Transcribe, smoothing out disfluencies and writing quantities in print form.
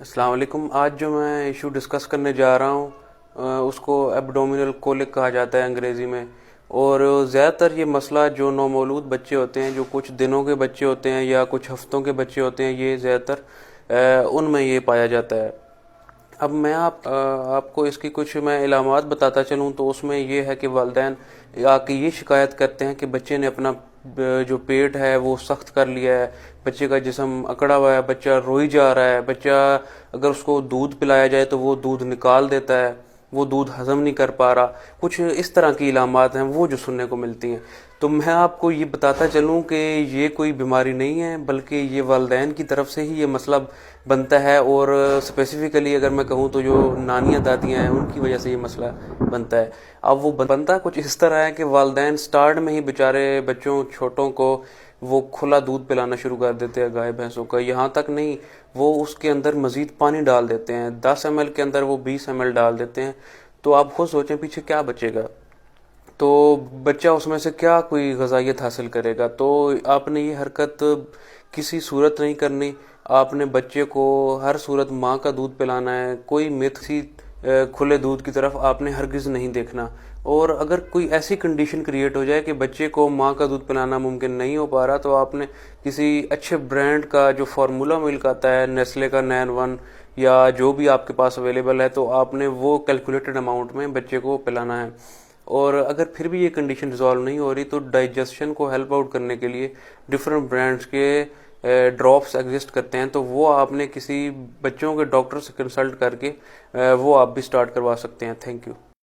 अस्सलाम वालेकुम। आज जो मैं इशू डिस्कस करने जा रहा हूँ उसको एब्डोमिनल कोलिक कहा जाता है अंग्रेज़ी में। और ज़्यादातर ये मसला जो नौमौलूद बच्चे होते हैं, जो कुछ दिनों के बच्चे होते हैं या कुछ हफ्तों के बच्चे होते हैं, ये ज़्यादातर उनमें ये पाया जाता है। अब मैं आपको इसकी कुछ मैं इलामात बताता चलूँ तो उसमें ये है कि वालिदैन आके ये शिकायत करते हैं कि बच्चे ने अपना जो पेट है वो सख्त कर लिया है, बच्चे का जिस्म अकड़ा हुआ है, बच्चा रोई जा रहा है, बच्चा अगर उसको दूध पिलाया जाए तो वो दूध निकाल देता है, वो दूध हजम नहीं कर पा रहा। कुछ इस तरह की इलामात हैं वो जो सुनने को मिलती हैं। तो मैं आपको ये बताता चलूँ कि ये कोई बीमारी नहीं है, बल्कि ये वालिदैन की तरफ से ही ये मसला बनता है। और स्पेसिफिकली अगर मैं कहूँ तो जो नानियाँ दादियाँ हैं उनकी वजह से ये मसला बनता है। अब वो बनता कुछ इस तरह है कि वालिदैन स्टार्ट में ही बेचारे बच्चों छोटों को वो खुला दूध पिलाना शुरू कर देते हैं गाय भैंसों का। यहाँ तक नहीं, वो उसके अंदर मज़ीद पानी डाल देते हैं, 10 ml के अंदर वो 20 ml डाल देते हैं। तो आप खुद सोचें पीछे क्या बचेगा, तो बच्चा उसमें से क्या कोई गजाइत हासिल करेगा। तो आपने ये हरकत किसी सूरत नहीं करनी। आपने बच्चे को हर सूरत माँ का दूध पिलाना है। कोई मिथ सी खुले दूध की तरफ आपने हरगिज़ नहीं देखना। और अगर कोई ऐसी कंडीशन क्रिएट हो जाए कि बच्चे को माँ का दूध पिलाना मुमकिन नहीं हो पा रहा, तो आपने किसी अच्छे ब्रांड का जो फार्मूला मिल्क आता है, नेस्ले का नैन 1 या जो भी आपके पास अवेलेबल है, तो आपने वो कैलकुलेटेड अमाउंट में बच्चे को पिलाना है। और अगर फिर भी ये कंडीशन रिजॉल्व नहीं हो रही तो डाइजेशन को हेल्प आउट करने के लिए डिफरेंट ब्रांड्स के ड्रॉप्स एग्जिस्ट करते हैं, तो वो आपने किसी बच्चों के डॉक्टर से कंसल्ट करके वो आप भी स्टार्ट करवा सकते हैं। Thank you.